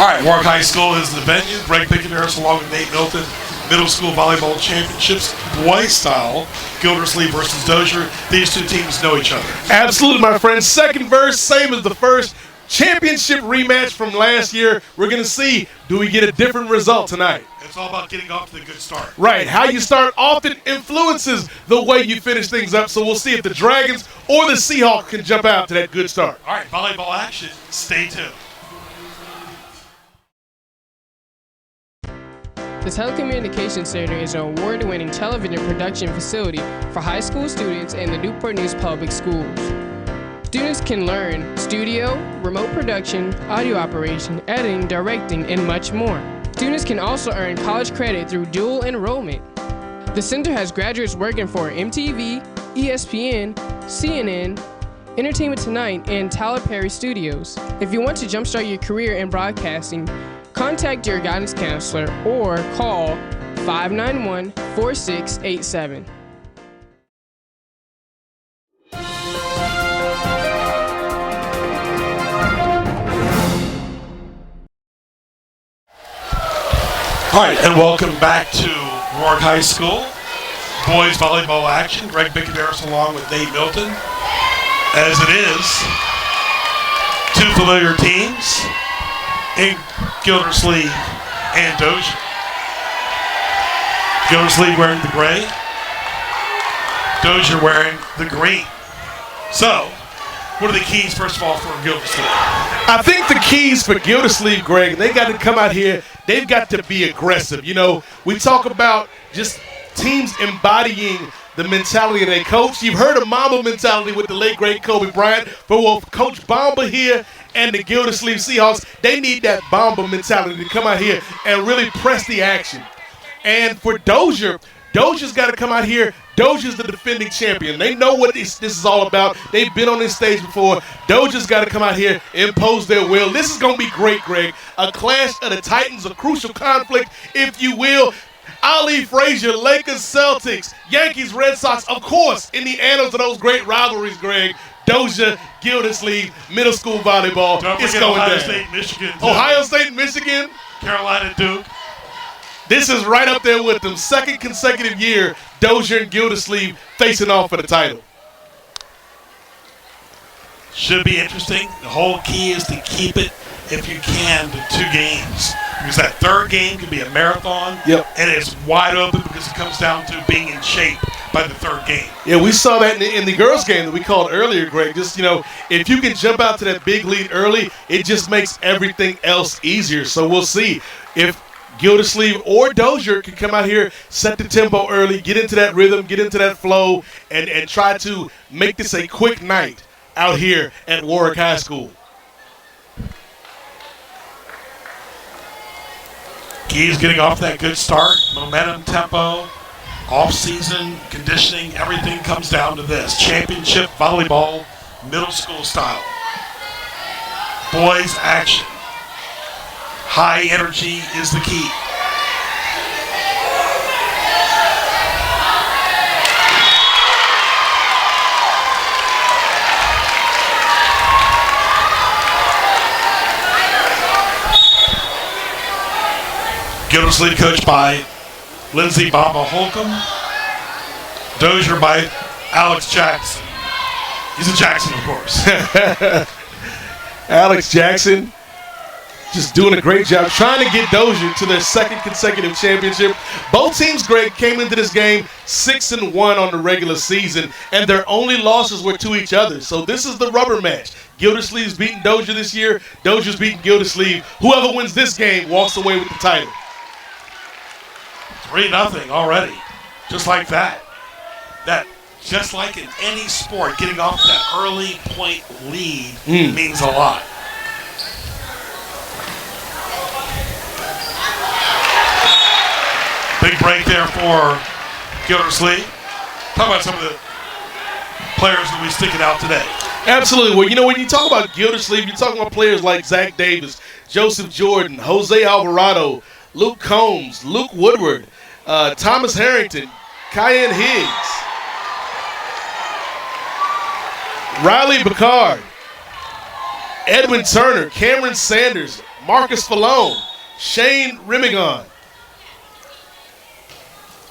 All right, Warwick High School is the venue. Greg Pickenharris along with Nate Milton. Middle School Volleyball Championships, boys style, Gildersleeve versus Dozier. These two teams know each other. Absolutely, my friend. Second verse, same as the first. Championship rematch from last year. We're going to see, do we get a different result tonight? It's all about getting off to the good start. Right. How you start often influences the way you finish things up. So we'll see if the Dragons or the Seahawks can jump out to that good start. All right, volleyball action. Stay tuned. The Telecommunications Center is an award-winning television production facility for high school students in the Newport News Public Schools. Students can learn studio, remote production, audio operation, editing, directing, and much more. Students can also earn college credit through dual enrollment. The center has graduates working for MTV, ESPN, CNN, Entertainment Tonight, and Tyler Perry Studios. If you want to jumpstart your career in broadcasting, contact your guidance counselor or call 591-4687. All right, and welcome back to Warwick High School. Boys volleyball action. Greg Pickenharris along with Nate Milton. As it is, two familiar teams in Gildersleeve and Dozier. Gildersleeve wearing the gray, Dozier wearing the green. So, what are the keys, first of all, for Gildersleeve? I think the keys for Gildersleeve, Greg, they got to come out here. They've got to be aggressive. You know, we talk about just teams embodying the mentality of their coach. You've heard of Mamba mentality with the late, great Kobe Bryant. But with Coach Bamba here and the Gildersleeve Seahawks, they need that Bamba mentality to come out here and really press the action. And for Dozier, Dozier's got to come out here. Dozier's the defending champion. They know what this is all about. They've been on this stage before. Dozier's got to come out here, impose their will. This is going to be great, Greg. A clash of the Titans, a crucial conflict, if you will. Ali Frazier, Lakers, Celtics, Yankees, Red Sox, of course, in the annals of those great rivalries, Greg. Dozier, Gildersleeve, middle school volleyball. It's going Ohio down. State, Michigan. Ohio State, Michigan. Carolina, Duke. This is right up there with them. Second consecutive year, Dozier and Gildersleeve facing off for the title. Should be interesting. The whole key is to keep it, if you can, to 2 games. Because that third game can be a marathon. Yep. And it's wide open because it comes down to being in shape by the third game. Yeah, we saw that in the girls' game that we called earlier, Greg. Just, you know, if you can jump out to that big lead early, it just makes everything else easier. So we'll see if Gildersleeve or Dozier can come out here, set the tempo early, get into that rhythm, get into that flow, and try to make this a quick night out here at Warwick High School. Key's getting off that good start, momentum, tempo, off-season, conditioning, everything comes down to this. Championship volleyball, middle school style. Boys action. High energy is the key. Gildersleeve coached by Lindsey Bamba Holcomb. Dozier by Alex Jackson. He's a Jackson, of course. Alex Jackson just doing a great job trying to get Dozier to their second consecutive championship. Both teams, Greg, came into this game 6-1 on the regular season, and their only losses were to each other. So this is the rubber match. Gildersleeve's beating Dozier this year. Dozier's beating Gildersleeve. Whoever wins this game walks away with the title. 3-0 already. Just like that. That, just like in any sport, getting off that early point lead means a lot. Big break there for Gildersleeve. Talk about some of the players who will be sticking out today. Absolutely. Well, you know, when you talk about Gildersleeve, you're talking about players like Zach Davis, Joseph Jordan, Jose Alvarado, Luke Combs, Luke Woodward, Thomas Harrington, Cayenne Higgs, Riley Bacard, Edwin Turner, Cameron Sanders, Marcus Falone, Shane Remigon.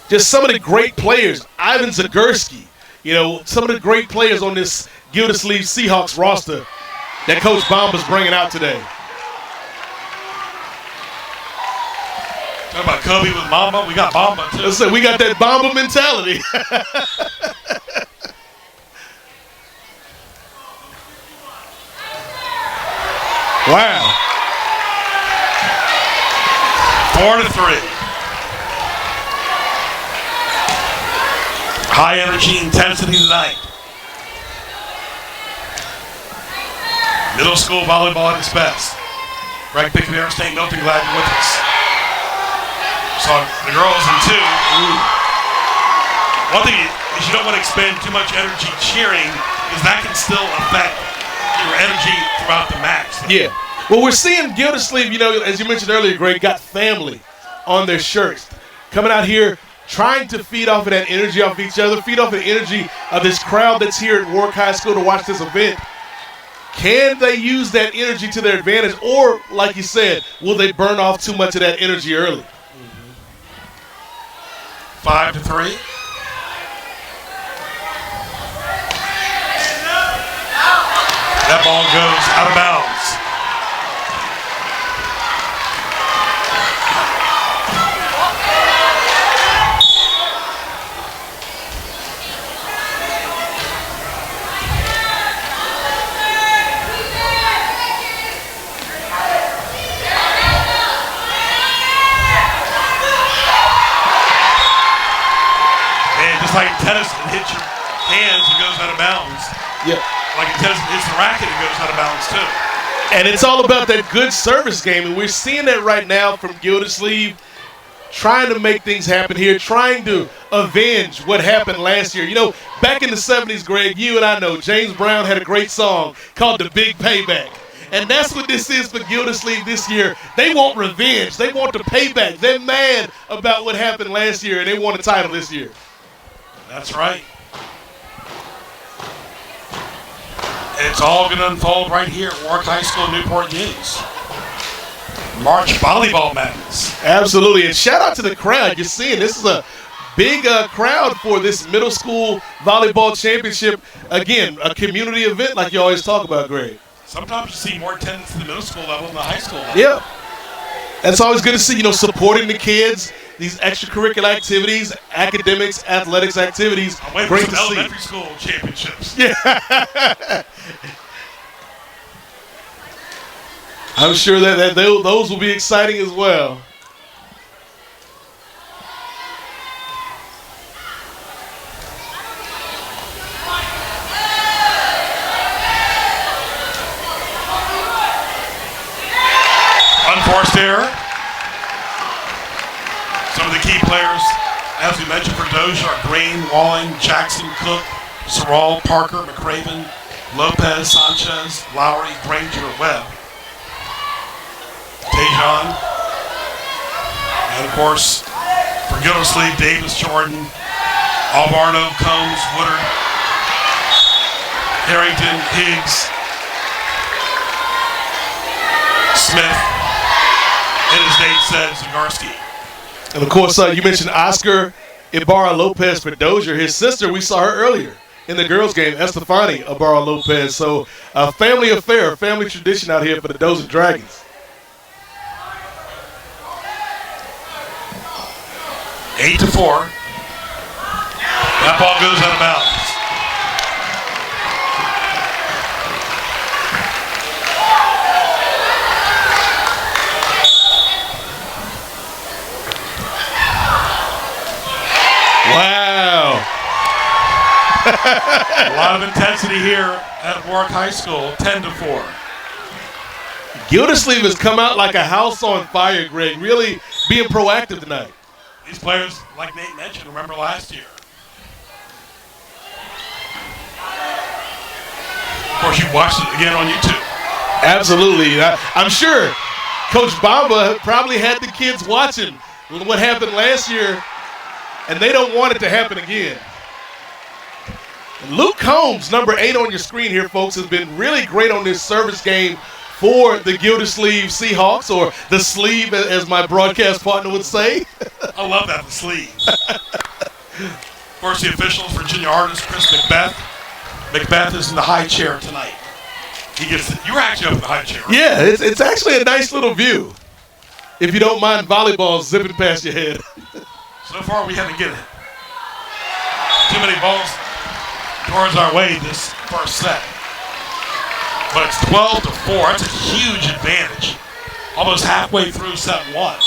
Just some of the great players. Ivan Zagurski. You know, some of the great players on this Gildersleeve Seahawks roster that Coach Bomba's bringing out today. Talking about Kobe with Mamba, we got Bomba too. Let's say we got that Bomba mentality. Wow. 4-3. High energy intensity tonight. Middle school volleyball at its best. Greg Pickett, St. Milton, glad you're with us. So the girls in 2. One thing is you don't want to expend too much energy cheering because that can still affect your energy throughout the match. Yeah. Well, we're seeing Gildersleeve, you know, as you mentioned earlier, Greg, got family on their shirts. Coming out here, trying to feed off of that energy off each other, feed off the energy of this crowd that's here at Warwick High School to watch this event. Can they use that energy to their advantage? Or, like you said, will they burn off too much of that energy early? 5-3. That ball goes out of bounds. Like tennis, it hits your hands, it goes out of bounds. Yeah. Like in tennis, it hits the racket, it goes out of bounds too. And it's all about that good service game, and we're seeing that right now from Gildersleeve, trying to make things happen here, trying to avenge what happened last year. You know, back in the 70s, Greg, you and I know, James Brown had a great song called The Big Payback. And that's what this is for Gildersleeve this year. They want revenge. They want the payback. They're mad about what happened last year, and they want a title this year. That's right. And it's all going to unfold right here at Warwick High School, Newport News. March Volleyball Madness. Absolutely. And shout out to the crowd. You're seeing this is a big crowd for this middle school volleyball championship. Again, a community event like you always talk about, Greg. Sometimes you see more attendance at the middle school level than the high school level. Yeah. That's always good to see, you know, supporting the kids, these extracurricular activities, academics, athletics activities. I'm waiting Great for to some see. elementary school championships. Yeah. I'm sure that those will be exciting as well. Unforced error. Some of the key players, as we mentioned for Dozier, are Green, Walling, Jackson, Cook, Sorrell, Parker, McCraven, Lopez, Sanchez, Lowry, Granger, Webb. Tejon. And of course, for Gildersleeve, Davis, Jordan, Alvarado, Combs, Woodard, Harrington, Higgs, Smith, and as Dave said, Zagarski. And of course, you mentioned Oscar Ibarra Lopez for Dozier. His sister, we saw her earlier in the girls' game, Estefani Ibarra Lopez. So a family affair, a family tradition out here for the Dozier Dragons. 8-4. That ball goes out of bounds. Wow. A lot of intensity here at Warwick High School, 10-4. Gildersleeve has come out like a house on fire, Greg, really being proactive tonight. These players, like Nate mentioned, remember last year. Of course, you watched it again on YouTube. Absolutely. I'm sure Coach Bamba probably had the kids watching what happened last year, and they don't want it to happen again. Luke Combs, number 8 on your screen here, folks, has been really great on this service game for the Gildersleeve Seahawks, or the sleeve, as my broadcast partner would say. I love that, the sleeve. Of course, the officials, Virginia artist Chris Macbeth. Macbeth is in the high chair tonight. You were actually up in the high chair, right? Yeah, it's actually a nice little view. If you don't mind volleyball zipping past your head. So far, we haven't get it. Too many balls towards our way this first set. But it's 12-4. That's a huge advantage. Almost halfway through set one.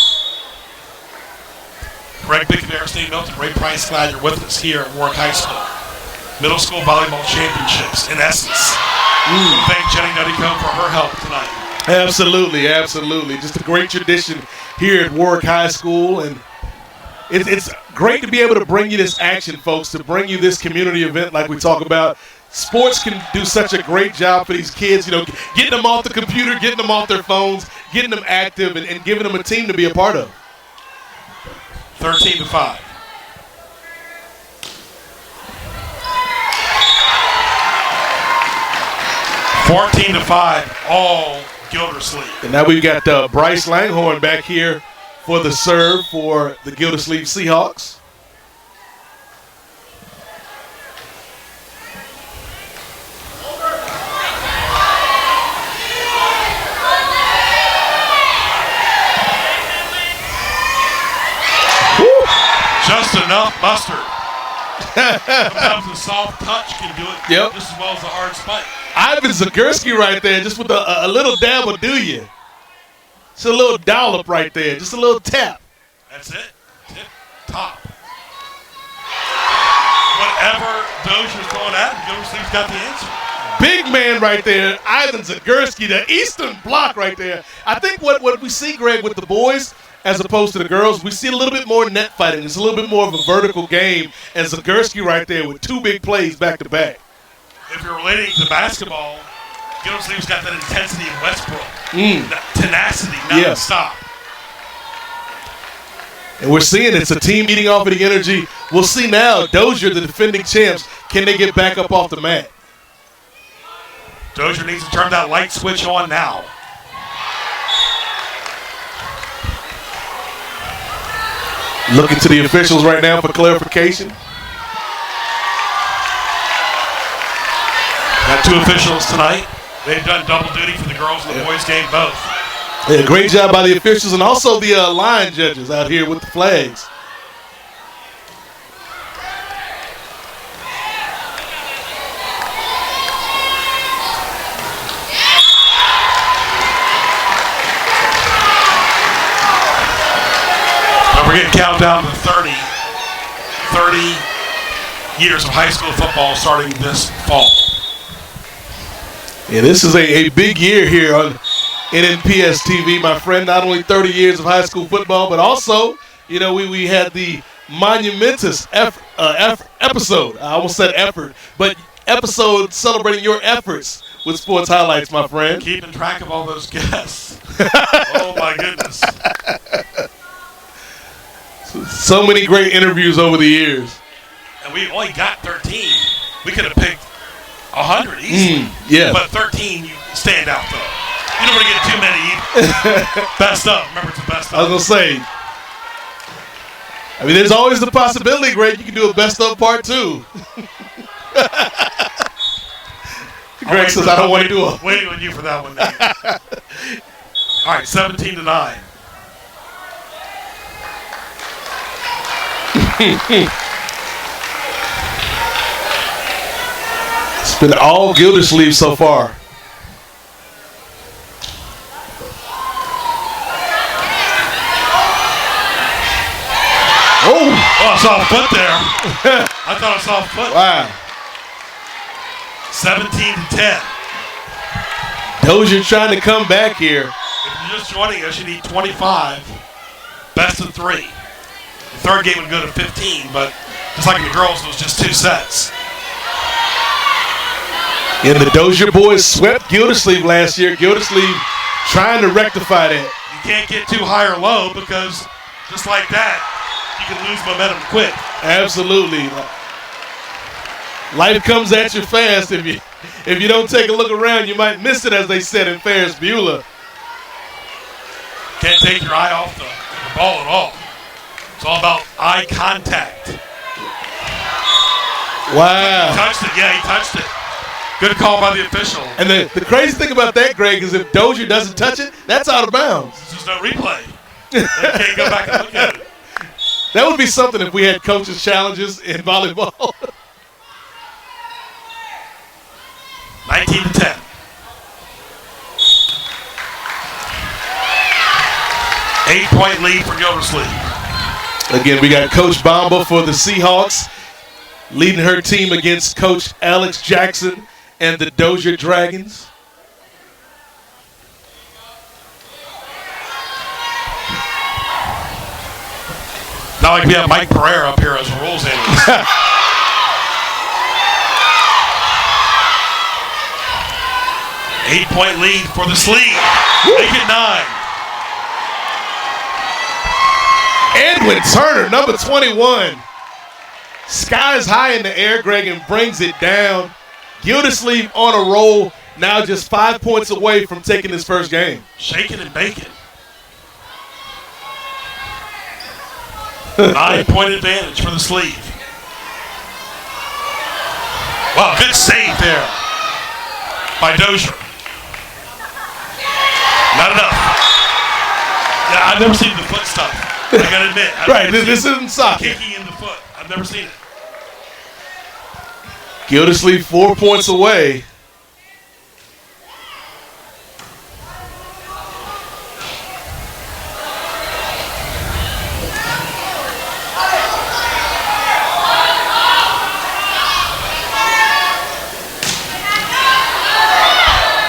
Greg Bickadere, Steve Milton, Ray Price, glad you're with us here at Warwick High School. Middle School Volleyball Championships, in essence. Thank Jenny Nuttycombe for her help tonight. Absolutely, absolutely. Just a great tradition here at Warwick High School, and it's great to be able to bring you this action, folks, to bring you this community event like we talk about. Sports can do such a great job for these kids, getting them off the computer, getting them off their phones, getting them active, and giving them a team to be a part of. 13-5. $14-5, all Gildersleeve. And now we've got Bryce Langhorn back here for the serve for the Gildersleeve Seahawks. Just enough mustard. Sometimes a soft touch can do it just as well as a hard spike. Ivan Zagurski right there, just with a little dab will do you. Just a little dollop right there, just a little tap. That's it. Tip top. Whatever Dozier's throwing at him, Gildersleeve's got the answer. Big man right there, Ivan Zagurski, the Eastern Bloc right there. I think what we see, Greg, with the boys as opposed to the girls, we see a little bit more net fighting. It's a little bit more of a vertical game, and Zagurski right there with two big plays back to back. If you're relating to basketball, Gildersleeve's got that intensity in Westbrook. That tenacity, not stop. And we're seeing it's a team eating off of the energy. We'll see now, Dozier, the defending champs, can they get back up off the mat? Dozier needs to turn that light switch on now. Looking to the officials right now for clarification. Got two officials tonight. They've done double duty for the girls and the boys game both. Yeah, great job by the officials and also the line judges out here with the flags. We're getting countdown to 30 years of high school football starting this fall. Yeah, this is a big year here on NNPS TV, my friend. Not only 30 years of high school football, but also, we had the monumentous episode. I almost said effort, but episode celebrating your efforts with Sports Highlights, my friend. Keeping track of all those guests. Oh, my goodness. So many great interviews over the years. And we only got 13. We could have picked 100 easily. But 13, you stand out, though. You don't want to get too many either. Best of. Remember, it's the best of. I was going to say, there's always the possibility, Greg, you can do a best of part two. Greg says, I don't want to do it. Waiting on you for that one. All right, 17-9. It's been all Gildersleeve so far. Oh, I saw a foot there. I thought I saw a foot. Wow. 17-10. Dozier trying to come back here. If you're just joining us, you need 25. Best of 3. The third game would go to 15, but just like the girls, it was just 2 sets. And the Dozier boys swept Gildersleeve last year. Gildersleeve trying to rectify that. You can't get too high or low because just like that, you can lose momentum quick. Absolutely. Life comes at you fast if If you don't take a look around, you might miss it, as they said in Ferris Bueller. Can't take your eye off the ball at all. It's all about eye contact. Wow. He touched it. Yeah, he touched it. Good call by the official. And the crazy thing about that, Greg, is if Dozier doesn't touch it, that's out of bounds. There's no replay. They can't go back and look at it. That would be something if we had coaches' challenges in volleyball. 19-10. Eight-point lead for Gildersleeve. Again, we got Coach Bamba for the Seahawks, leading her team against Coach Alex Jackson and the Dozier Dragons. Not like we have Mike Pereira up here as a rules analyst. Eight-point lead for the Sleeve. Make it 9. Edwin Turner, number 21. Skies high in the air, Greg, and brings it down. Gildersleeve on a roll, now just 5 points away from taking his first game. Shaking and baking. 9-point advantage for the Sleeve. Wow, good save there by Dozier. Not enough. Yeah, I've never seen the foot stuff. I gotta admit. Right, this isn't soccer. Kicking in the foot. I've never seen it. Gildersleeve 4 points away.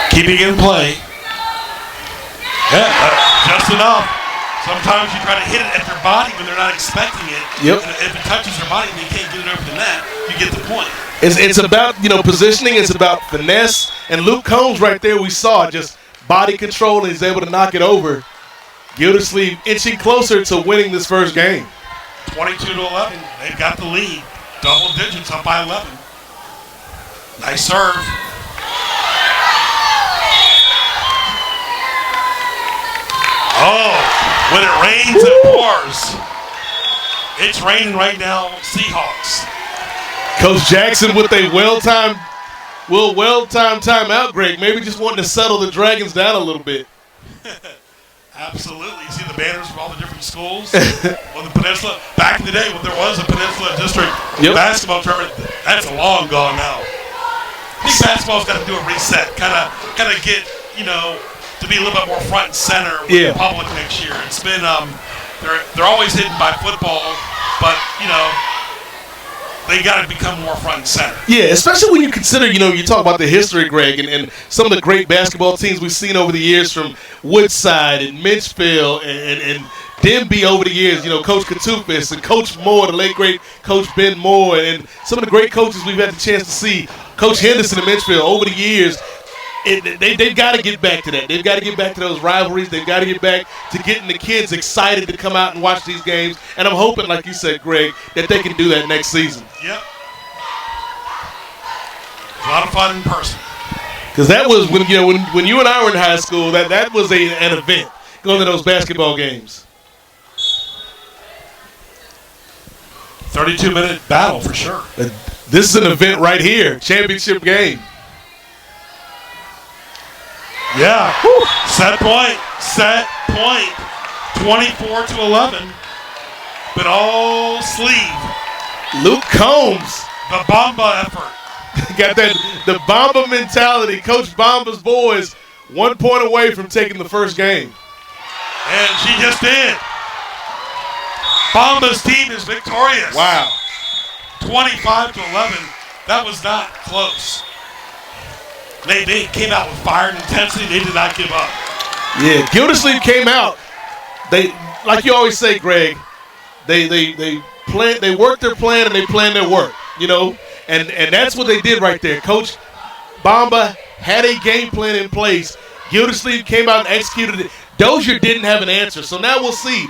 Keeping it in play. Yeah, just enough. Sometimes you try to hit it at their body when they're not expecting it. Yep. And if it touches their body and they can't get it over the net, you get the point. It's about, positioning. It's about finesse. And Luke Combs right there, we saw just body control, and he's able to knock it over. Gildersleeve inching closer to winning this first game. 22-11. They've got the lead. Double digits up by 11. Nice serve. Oh, when it rains, it pours. It's raining right now, Seahawks. Coach Jackson with a well-timed timeout, Greg. Maybe just wanting to settle the Dragons down a little bit. Absolutely. You see the banners from all the different schools on the peninsula. Back in the day when there was a Peninsula District basketball tournament, that's long gone now. I think basketball's got to do a reset, kind of get, to be a little bit more front and center with the public next year. It's been they're always hidden by football, but they got to become more front and center. Yeah, especially when you consider, you talk about the history, Greg, and some of the great basketball teams we've seen over the years, from Woodside and Mitchfield and Denby over the years, Coach Katufis and Coach Moore, the late great Coach Ben Moore, and some of the great coaches we've had the chance to see, Coach Henderson and Mitchfield over the years. They've got to get back to that. They've got to get back to those rivalries. They've got to get back to getting the kids excited to come out and watch these games. And I'm hoping, like you said, Greg, that they can do that next season. Yep. A lot of fun in person. Because that was when you and I were in high school. That was an event, going to those basketball games. 32-minute battle for sure. This is an event right here, championship game. Yeah. Woo. Set point. 24-11. But all Sleeve. Luke Combs. The Bamba effort. Got the Bamba mentality. Coach Bamba's boys 1 point away from taking the first game. And she just did. Bamba's team is victorious. Wow. 25-11. That was not close. They came out with fire and intensity. They did not give up. Yeah, Gildersleeve came out. They, like you always say, Greg, they worked their plan and they planned their work, and that's what they did right there. Coach Bamba had a game plan in place. Gildersleeve came out and executed it. Dozier didn't have an answer, so now we'll see.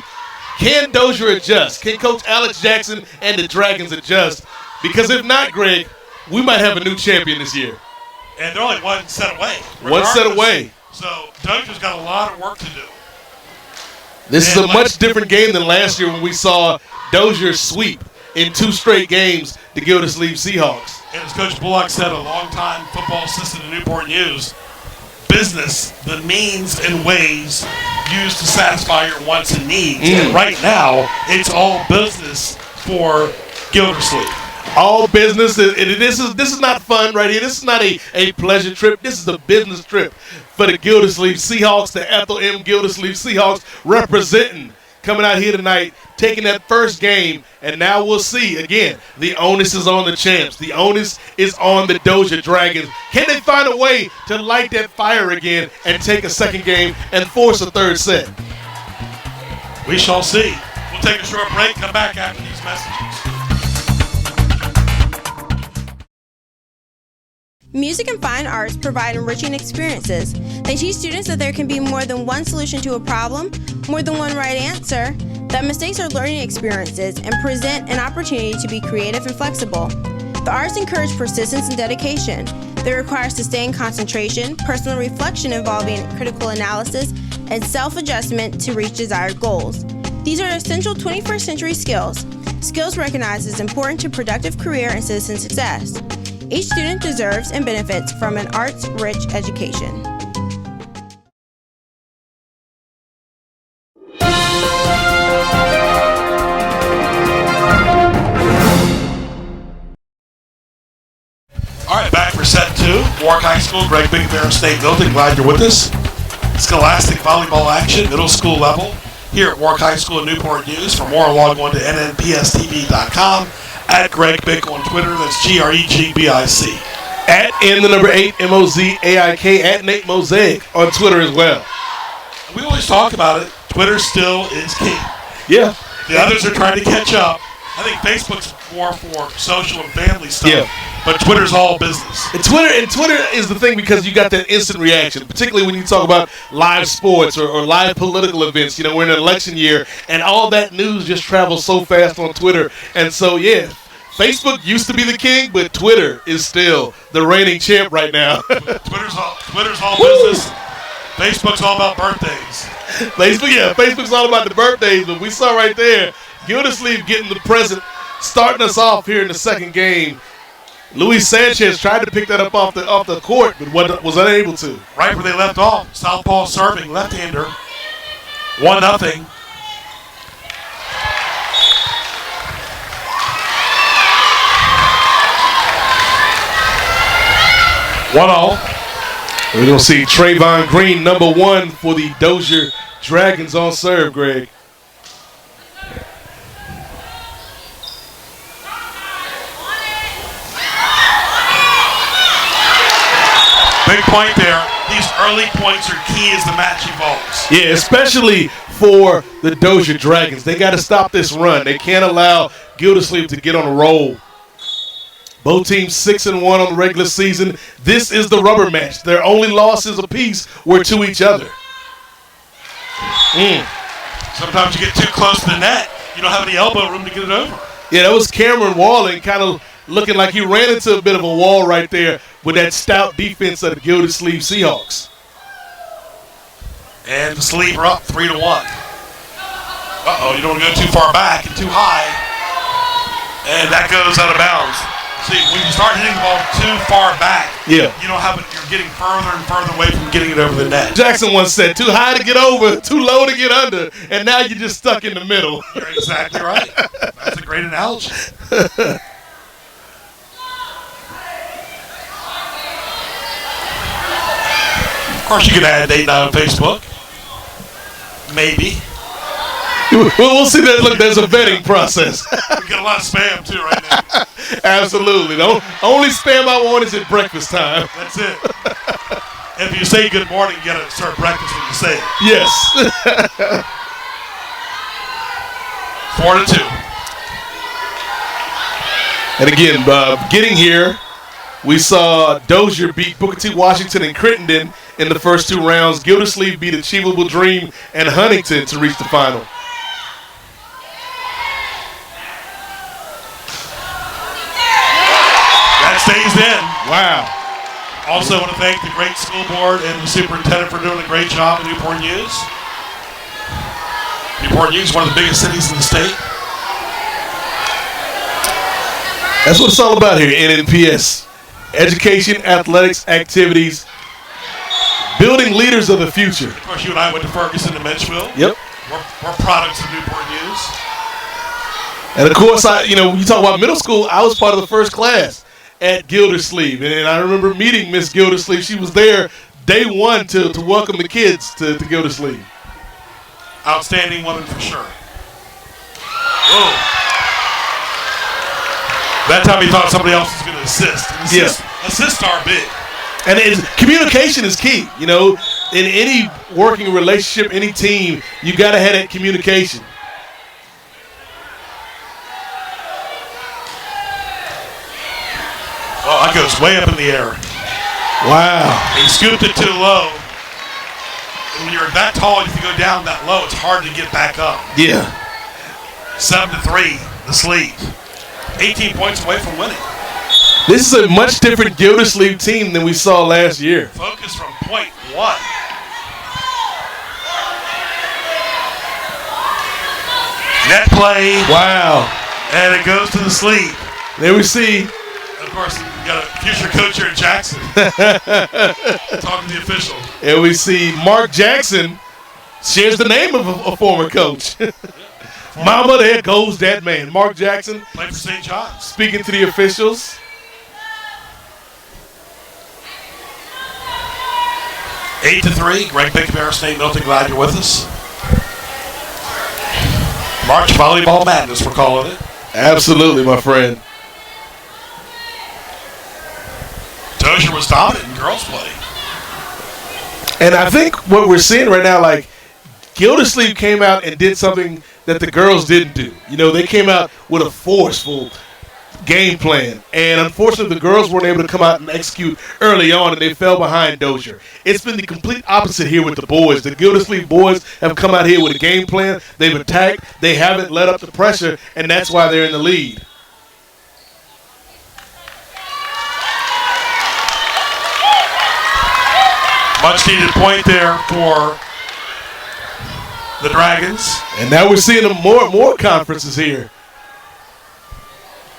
Can Dozier adjust? Can Coach Alex Jackson and the Dragons adjust? Because if not, Greg, we might have a new champion this year. And they're only one set away. One set away. So Dozier's got a lot of work to do. This is a much different game than last year when we saw Dozier sweep in 2 straight games the Gildersleeve Seahawks. And as Coach Bullock said, a longtime football assistant at Newport News, business, the means and ways used to satisfy your wants and needs. And right now, it's all business for Gildersleeve. All business. This is not fun right here. This is not a pleasure trip. This is a business trip for the Gildersleeve Seahawks, the Ethel M. Gildersleeve Seahawks representing, coming out here tonight, taking that first game, and now we'll see, again, the onus is on the champs. The onus is on the Dozier Dragons. Can they find a way to light that fire again and take a second game and force a third set? We shall see. We'll take a short break, come back after these messages. Music and fine arts provide enriching experiences. They teach students that there can be more than one solution to a problem, more than one right answer, that mistakes are learning experiences, and present an opportunity to be creative and flexible. The arts encourage persistence and dedication. They require sustained concentration, personal reflection involving critical analysis, and self-adjustment to reach desired goals. These are essential 21st century skills. Skills recognized as important to productive career and citizen success. Each student deserves and benefits from an arts-rich education. All right, back for set 2. Warwick High School, Greg Bigbear, State Milton. Glad you're with us. Scholastic volleyball action, middle school level, here at Warwick High School in Newport News. For more, log on to nnpstv.com. At Greg Bick on Twitter, that's GREGBIC. At N8 MOZAIK, at Nate Mosaic on Twitter as well. We always talk about it. Twitter still is king. Yeah. The others are trying to catch up. I think Facebook's more for social and family stuff. Yeah. But Twitter's all business. And Twitter is the thing because you got that instant reaction, particularly when you talk about live sports or live political events. You know, we're in an election year, and all that news just travels so fast on Twitter. And so, yeah, Facebook used to be the king, but Twitter is still the reigning champ right now. Twitter's all business. Facebook's all about birthdays. Facebook's all about the birthdays, but we saw right there, Gildersleeve getting the present, starting us off here in the second game. Luis Sanchez tried to pick that up off the court, but was unable to. Right where they left off. Southpaw serving, left-hander. 1-0. We're going to see Trayvon Green, number 1 for the Dozier Dragons on serve, Greg. Big point there. These early points are key as the match evolves. Yeah, especially for the Dozier Dragons. They got to stop this run. They can't allow Gildersleeve to get on a roll. Both teams 6-1 on the regular season. This is the rubber match. Their only losses apiece were to each other. Sometimes you get too close to the net, you don't have any elbow room to get it over. Yeah, that was Cameron Walling kind of looking like he ran into a bit of a wall right there with that stout defense of the Gildersleeve Seahawks. And the sleeve are up 3-1. You don't want to go too far back and too high. And that goes out of bounds. See, when you start hitting the ball too far back, you don't have it. You're getting further and further away from getting it over the net. Jackson once said, too high to get over, too low to get under, and now you're just stuck in the middle. You're exactly right. That's a great analogy. Of course, you can add date night on Facebook. Maybe. We'll see that. Look, there's a vetting process. We get a lot of spam, too, right now. Absolutely. The only spam I want is at breakfast time. That's it. If you say good morning, you got to serve breakfast when you say it. Yes. 4-2. And again, getting here, we saw Dozier beat Booker T. Washington and Crittenden in the first 2 rounds. Gildersleeve beat Achievable Dream and Huntington to reach the final. That stays in. Wow. Also want to thank the great school board and the superintendent for doing a great job in Newport News. Newport News, one of the biggest cities in the state. That's what it's all about here, NNPS. Education, athletics, activities, building leaders of the future. Of course, you and I went to Ferguson and Menchville. Yep. We're products of Newport News. And of course, when you talk about middle school, I was part of the first class at Gildersleeve. And I remember meeting Miss Gildersleeve. She was there day one to welcome the kids to Gildersleeve. Outstanding woman for sure. Whoa. That time he thought somebody else was going to assist. Assists are big. And communication is key. You know, in any working relationship, any team, you got to have that communication. Oh, that goes way up in the air. Wow. He scooped it too low. When you're that tall, if you go down that low, it's hard to get back up. Yeah. 7-3, the sleeve. 18 points away from winning. This is a much different Gildersleeve team than we saw last year. Focus from point one. Net play. Wow. And it goes to the sleeve. There we see. Of course, you got a future coach here in Jackson. Talking to the official. And we see Mark Jackson shares the name of a former coach. Mama, there goes that man. Mark Jackson. Played for St. John's. Speaking to the officials. Eight to 3. Greg Pickett, St. Milton, glad you're with us. March Volleyball Madness, we're calling it. Absolutely, my friend. Dozier was dominant in girls play. And I think what we're seeing right now, like, Gildersleeve came out and did something that the girls didn't do. You know, they came out with a forceful game plan. And unfortunately, the girls weren't able to come out and execute early on, and they fell behind Dozier. It's been the complete opposite here with the boys. The Gildersleeve boys have come out here with a game plan. They've attacked. They haven't let up the pressure, and that's why they're in the lead. Much needed point there for the Dragons. And now we're seeing more conferences here.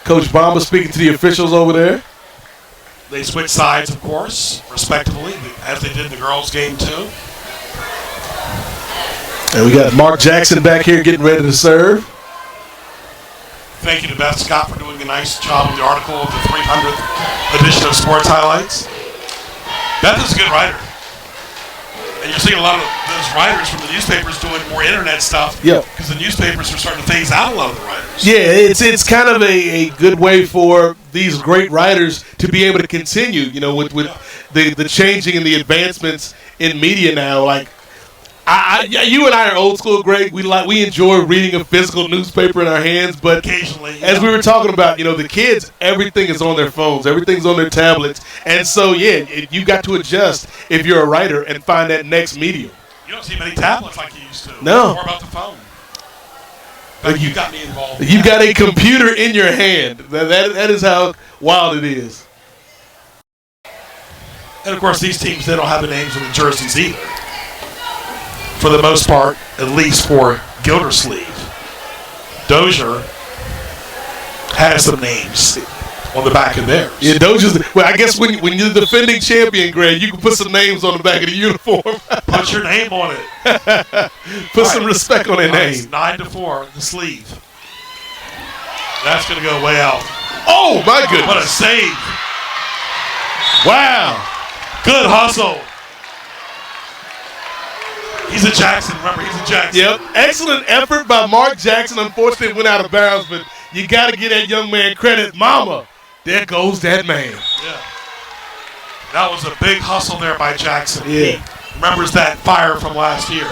Coach Bamba speaking to the officials over there. They switched sides, of course, respectively, as they did in the girls' game, too. And we got Mark Jackson back here getting ready to serve. Thank you to Beth Scott for doing a nice job with the article of the 300th edition of Sports Highlights. Beth is a good writer. And you're seeing a lot of those writers from the newspapers doing more internet stuff. Yeah. Because the newspapers are starting to phase out a lot of the writers. Yeah, it's kind of a good way for these great writers to be able to continue, you know, with the changing and the advancements in media now. Like, you and I are old school, Greg. We enjoy reading a physical newspaper in our hands, but occasionally, as we were talking about, you know, the kids, everything is on their phones, everything's on their tablets, and so you got to adjust if you're a writer and find that next medium. You don't see many tablets like you used to. No. It's more about the phone. But you got me involved. You've got a computer in your hand. That is how wild it is. And of course, these teams, they don't have the names on the jerseys either. For the most part, at least for Gildersleeve. Dozier has some names on the back of theirs. Yeah, Dozier's. Well, I guess when you're the defending champion, Greg, you can put some names on the back of the uniform. Put your name on it. Put some respect on their name. 9-4, the sleeve. That's going to go way out. Oh, my goodness. What a save. Wow. Good hustle. He's a Jackson. Remember, he's a Jackson. Yep. Excellent effort by Mark Jackson. Unfortunately, it went out of bounds, but you got to give that young man credit. Mama, there goes that man. Yeah. That was a big hustle there by Jackson. Yeah. He remembers that fire from last year.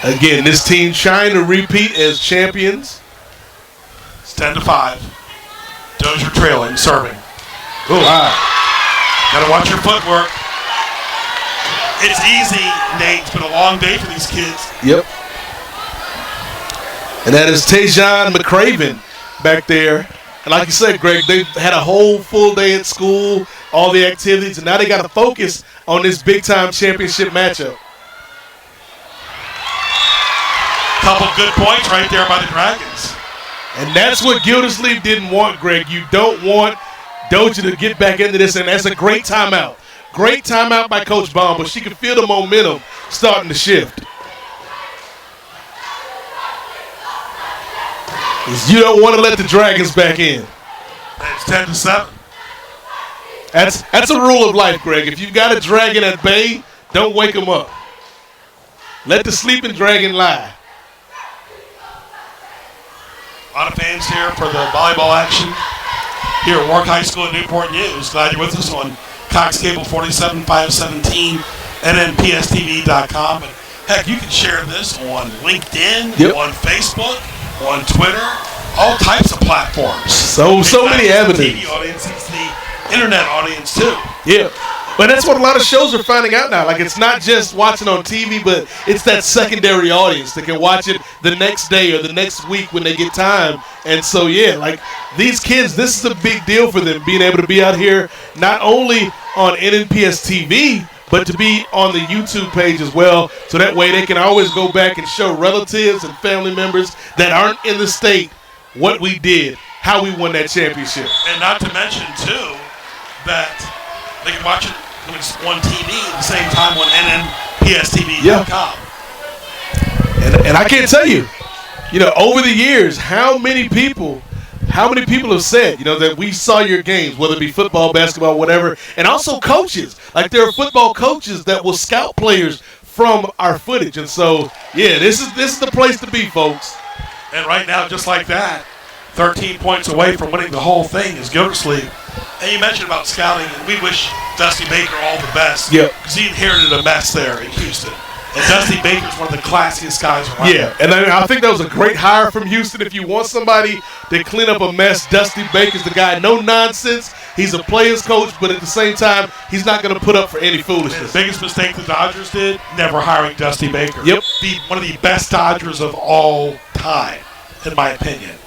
Again, this team trying to repeat as champions. It's 10-5. Dozier trailing, serving. Oh, wow. Got to watch your footwork. It's easy, Nate. It's been a long day for these kids. Yep. And that is Tajon McCraven back there And like you said, Greg, they had a whole full day at school, all the activities, and now they got to focus on this big-time championship matchup. Couple good points right there by the Dragons. And that's what Gildersleeve didn't want, Greg. You don't want Doja to get back into this, and that's a great timeout. Great timeout by Coach Baum, but she can feel the momentum starting to shift. You don't want to let the Dragons back in. It's 10-7. That's a rule of life, Greg. If you've got a dragon at bay, don't wake them up. Let the sleeping dragon lie. A lot of fans here for the volleyball action here at Warwick High School and Newport News. Glad you're with us on Cox Cable 47 517, NNPSTV.com. But heck, you can share this on LinkedIn, on Facebook, on Twitter, all types of platforms. So many avenues. The TV audience, it's the internet audience too. Yeah. But that's what a lot of shows are finding out now. Like, it's not just watching on TV, but it's that secondary audience that can watch it the next day or the next week when they get time. And so, yeah, like, these kids, this is a big deal for them, being able to be out here not only on NNPS TV, but to be on the YouTube page as well. So that way they can always go back and show relatives and family members that aren't in the state what we did, how we won that championship. And not to mention, too, that they can watch it on TV at the same time on NNPSTV.com. And I can't tell you, over the years, how many people have said, that we saw your games, whether it be football, basketball, whatever, and also coaches. Like, there are football coaches that will scout players from our footage. And so, yeah, this is the place to be, folks. And right now, just like that, 13 points away from winning the whole thing is Gildersleeve. And you mentioned about scouting, and we wish Dusty Baker all the best. Yeah. Because he inherited a mess there in Houston. And Dusty Baker's one of the classiest guys around. Yeah, and I think that was a great hire from Houston. If you want somebody to clean up a mess, Dusty Baker's the guy. No nonsense. He's a player's coach, but at the same time, he's not going to put up for any foolishness. The biggest mistake the Dodgers did, never hiring Dusty Baker. Yep. One of the best Dodgers of all time, in my opinion.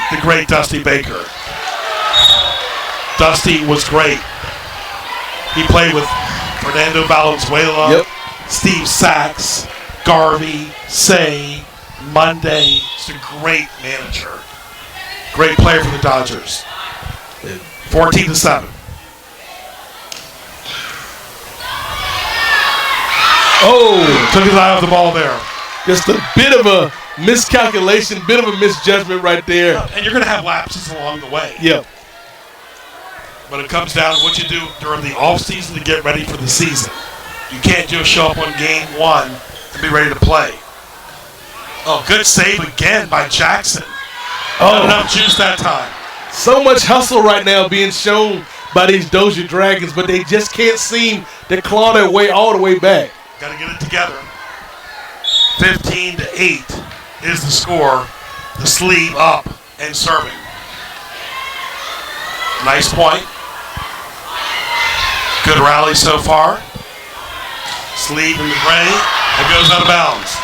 The great Dusty Baker. Dusty was great. He played with Fernando Valenzuela, Steve Sachs, Garvey, Say, Monday. He's a great manager. Great player for the Dodgers. 14-7. Oh, took his eye off the ball there. Just a bit of a miscalculation, bit of a misjudgment right there. And you're going to have lapses along the way. Yep. But it comes down to what you do during the off season to get ready for the season. You can't just show up on game one and be ready to play. Oh, good save again by Jackson. Not enough juice that time. So much hustle right now being shown by these Dozier Dragons, but they just can't seem to claw their way all the way back. Got to get it together. 15-8 is the score. The sleeve up and serving. Nice point. Good rally so far. Sleeve in the gray. It goes out of bounds.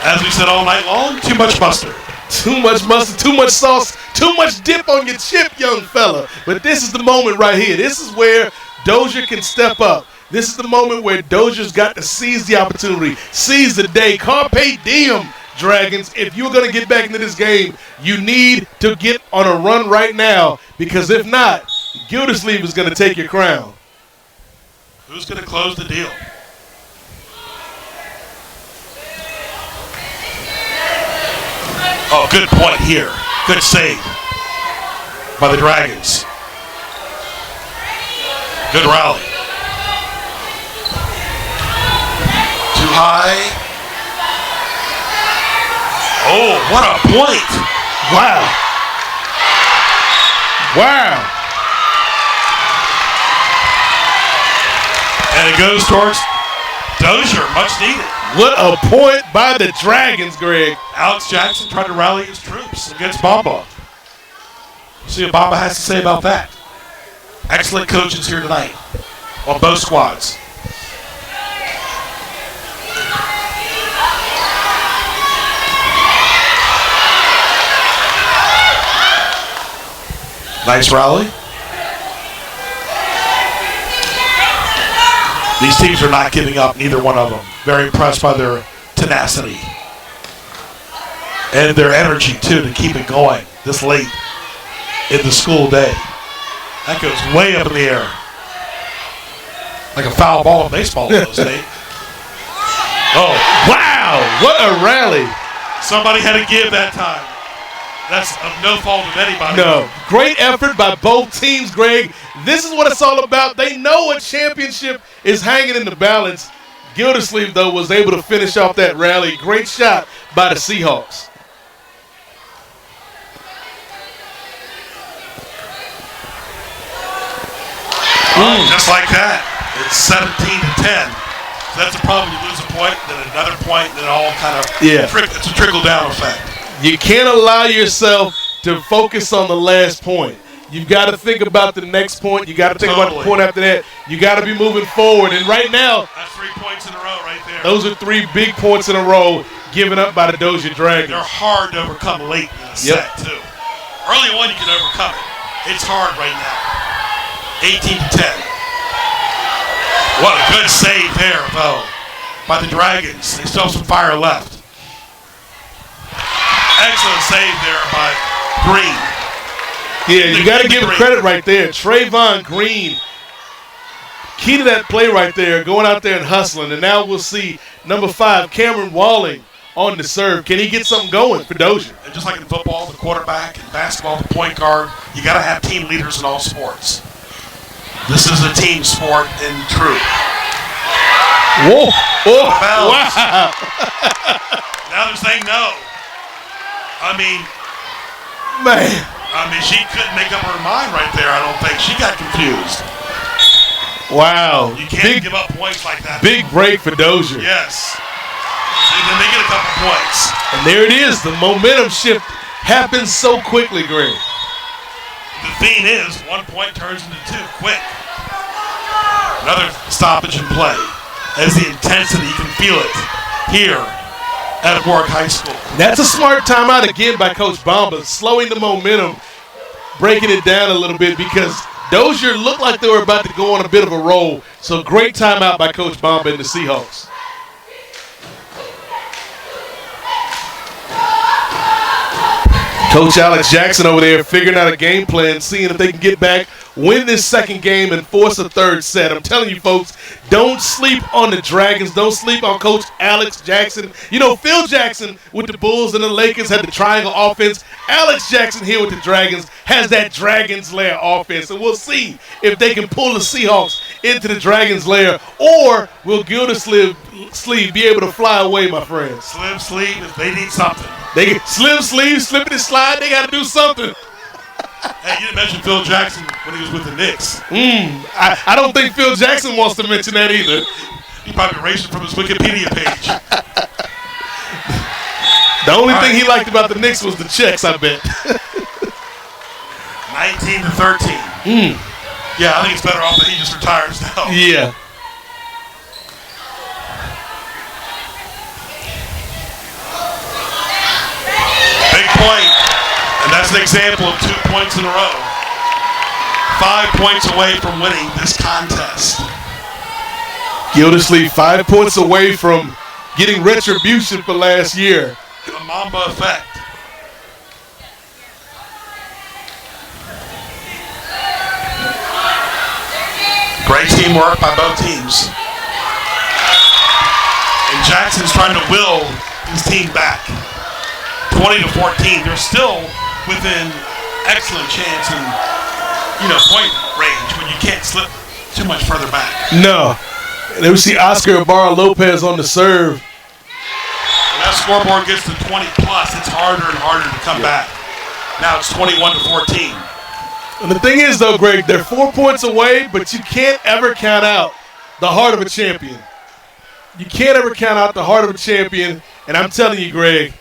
As we said all night long, too much mustard. Too much mustard, too much sauce, too much dip on your chip, young fella. But this is the moment right here. This is where Dozier can step up. This is the moment where Dozier's got to seize the opportunity, seize the day. Carpe diem, Dragons. If you're going to get back into this game, you need to get on a run right now, because if not, Gildersleeve is going to take your crown. Who's going to close the deal? Oh, good point here. Good save by the Dragons. Good rally. Too high. Oh, what a point. Wow. Wow. And it goes towards Dozier, much needed. What a point by the Dragons, Greg. Alex Jackson tried to rally his troops against Bamba. See what Bamba has to say about that. Excellent coaches here tonight on both squads. Nice rally. These teams are not giving up, neither one of them. Very impressed by their tenacity. And their energy, too, to keep it going this late in the school day. That goes way up in the air. Like a foul ball in baseball, those days. Oh, Wow, what a rally. somebody had to give that time. That's of no fault of anybody. No, great effort by both teams, Greg. This is what it's all about. They know a championship is hanging in the balance. Gildersleeve, though, was able to finish off that rally. Great shot by the Seahawks. Just like that, it's 17-10. So that's a problem. You lose a point, then another point, then it all kind of it's a trickle-down effect. You can't allow yourself to focus on the last point. You've got to think about the next point. You got to think about the point after that. You got to be moving forward. And right now, that's 3 points in a row right there. Those are 3 big points in a row given up by the Dozier Dragons. They're hard to overcome late in the set, too. Early on, you can overcome it. It's hard right now. 18-10. What a good save there, though, by the Dragons. They still have some fire left. Excellent save there by Green. Yeah, you got to give him credit right there. Trayvon Green, key to that play right there, going out there and hustling. And now we'll see number 5, Cameron Walling, on the serve. Can he get something going for Dozier? And just like in football, the quarterback, and basketball, the point guard, you got to have team leaders in all sports. This is a team sport in truth. Whoa! Oh, wow! Now they're saying no. She couldn't make up her mind right there, I don't think. She got confused. Wow. You can't give up points like that. Big break for Dozier. Yes. See, then they get a couple points. And there it is. The momentum shift happens so quickly, Greg. The thing is, 1 point turns into 2 quick. Another stoppage in play. As the intensity, you can feel it here at Warwick High School. That's a smart timeout again by Coach Bamba, slowing the momentum, breaking it down a little bit because Dozier looked like they were about to go on a bit of a roll. So great timeout by Coach Bamba and the Seahawks. Coach Alex Jackson over there figuring out a game plan, seeing if they can get back, win this second game, and force a third set. I'm telling you, folks, don't sleep on the Dragons. Don't sleep on Coach Alex Jackson. You know, Phil Jackson with the Bulls and the Lakers had the triangle offense. Alex Jackson here with the Dragons has that Dragons lair offense. And we'll see if they can pull the Seahawks into the Dragons lair, or will Gildersleeve be able to fly away, my friends? Slim sleeve if they need something. They get slim sleeve, slipping and slide. They got to do something. Hey, you didn't mention Phil Jackson when he was with the Knicks. I don't think Phil Jackson wants to mention that either. He probably erased it from his Wikipedia page. The only thing he liked about the Knicks was the checks, I bet. 19-13. Yeah, I think it's better off that he just retires now. Yeah. Big point. And that's an example of 2 points in a row. 5 points away from winning this contest. Gildersleeve 5 points away from getting retribution for last year. The Mamba effect. Great teamwork by both teams. And Jackson's trying to will his team back. 20-14. They're still within excellent chance and point range when you can't slip too much further back. No. And then we see Oscar Ibarra-Lopez on the serve. When that scoreboard gets to 20 plus, it's harder and harder to come back. Now it's 21-14. And the thing is, though, Greg, they're 4 points away, but you can't ever count out the heart of a champion. You can't ever count out the heart of a champion. And I'm telling you, Greg,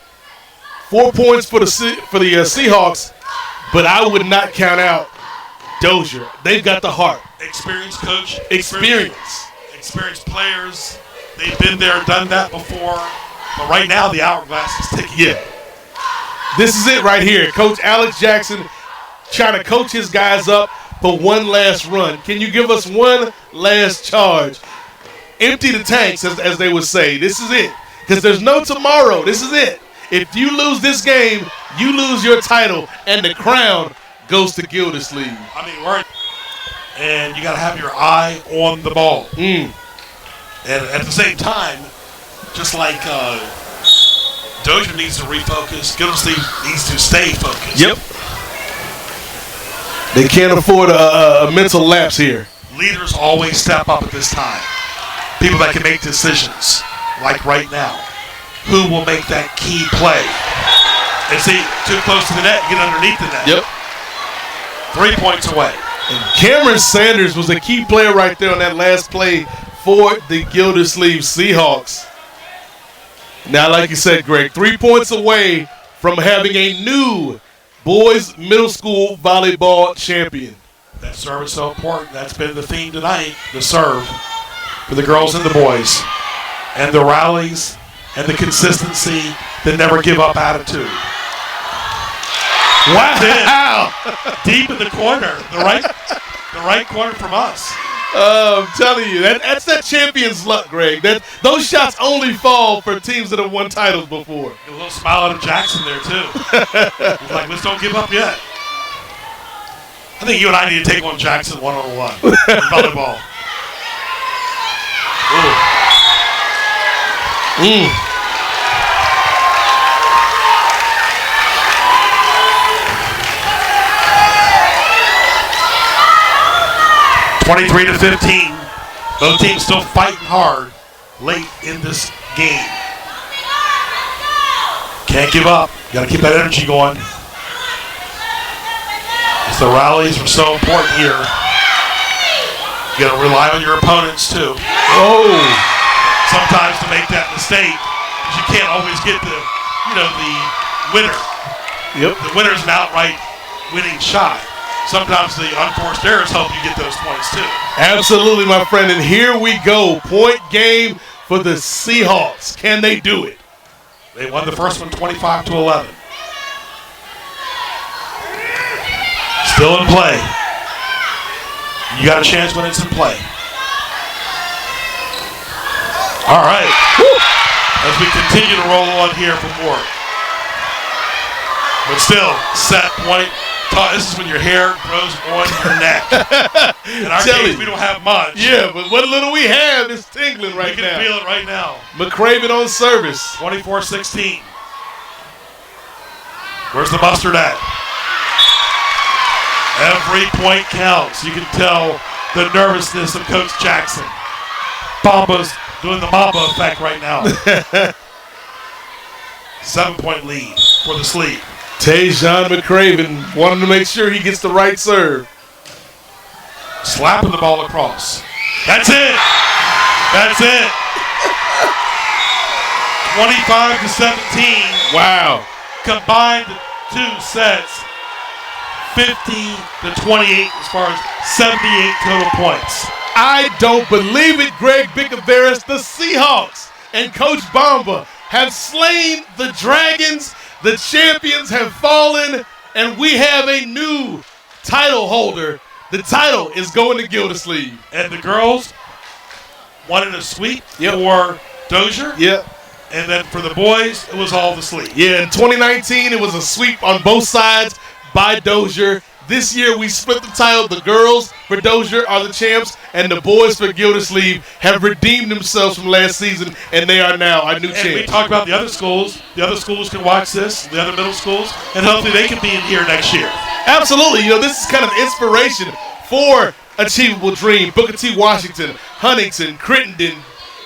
4 points for the Seahawks, but I would not count out Dozier. They've got the heart. Experienced coach. Experienced players. They've been there, done that before. But right now, the hourglass is ticking. Yeah. This is it right here. Coach Alex Jackson trying to coach his guys up for one last run. Can you give us one last charge? Empty the tanks, as they would say. This is it. Because there's no tomorrow. This is it. If you lose this game, you lose your title, and the crown goes to Gildersleeve. I mean, and you got to have your eye on the ball. And at the same time, just like Dozier needs to refocus, Gildersleeve needs to stay focused. Yep. They can't afford a mental lapse here. Leaders always step up at this time. People that can make decisions, like right now. Who will make that key play? And see, too close to the net, get underneath the net. Yep. 3 points away. And Cameron Sanders was a key player right there on that last play for the Gildersleeve Seahawks. Now, like you said, Greg, 3 points away from having a new boys middle school volleyball champion. That serve is so important. That's been the theme tonight, the serve for the girls and the boys. And the rallies and the consistency, the never give up attitude. Wow. Deep in the corner, the right corner from us. I'm telling you, that's that champion's luck, Greg. Those shots only fall for teams that have won titles before. A little smile out of Jackson there, too. He's like, let's don't give up yet. I think you and I need to take on Jackson one-on-one in volleyball. Ooh. 23-15. Both teams still fighting hard late in this game. Can't give up. Got to keep that energy going. As the rallies are so important here. You got to rely on your opponents too. Oh. Sometimes to make that mistake, because you can't always get the winner. Yep. The winner's an outright winning shot. Sometimes the unforced errors help you get those points too. Absolutely, my friend. And here we go. Point game for the Seahawks. Can they do it? They won the first one 25-11. Still in play. You got a chance when it's in play. All right. Woo. As we continue to roll on here for more. But still, set point. This is when your hair grows on your neck. In our case, we don't have much. Yeah, but what little we have is tingling right now. You can feel it right now. McCraven on service. 24-16. Where's the mustard at? Every point counts. You can tell the nervousness of Coach Jackson. Bamba's doing the Mamba effect right now. 7-point lead for the Sleeve. Tajon McCraven wanting to make sure he gets the right serve. Slapping the ball across. That's it. That's it. 25-17. Wow. Combined the two sets. 50-28 as far as 78 total points. I don't believe it, Greg Bicaveras. The Seahawks and Coach Bamba have slain the Dragons. The champions have fallen, and we have a new title holder. The title is going to Gildersleeve. And the girls wanted a sweep Yep. for Dozier. Yep. And then for the boys, it was all the sleep. Yeah, in 2019, it was a sweep on both sides by Dozier. This year, we split the title. The girls for Dozier are the champs, and the boys for Gildersleeve have redeemed themselves from last season, and they are now our new And champs. we talked about the other schools. The other schools can watch this, the other middle schools, and hopefully they can be in here next year. Absolutely. This is kind of inspiration for Achievable Dream, Booker T. Washington, Huntington, Crittenden,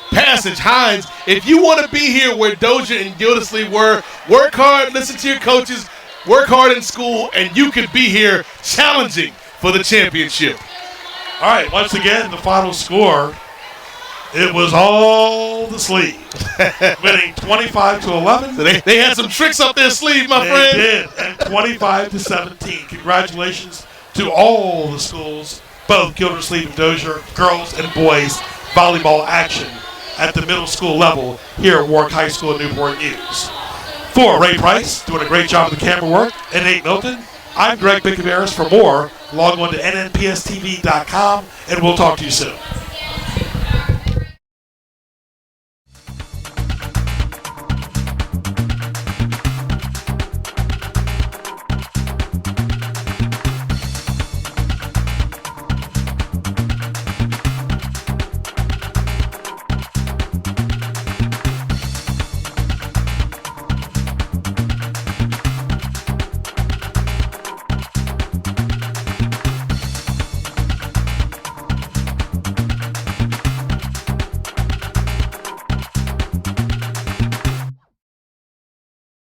Passage, Hines. If you want to be here where Dozier and Gildersleeve were, work hard, listen to your coaches, work hard in school, and you could be here challenging for the championship. All right, once again, the final score, it was all the Sleeve, winning 25-11. So they had some tricks up their sleeve, my friend. They did, and 25-17. Congratulations to all the schools, both Gildersleeve and Dozier, girls and boys volleyball action at the middle school level here at Warwick High School in Newport News. For Ray Price, doing a great job of the camera work, and Nate Milton, I'm Greg Bicaveras. For more, log on to nnpstv.com, and we'll talk to you soon.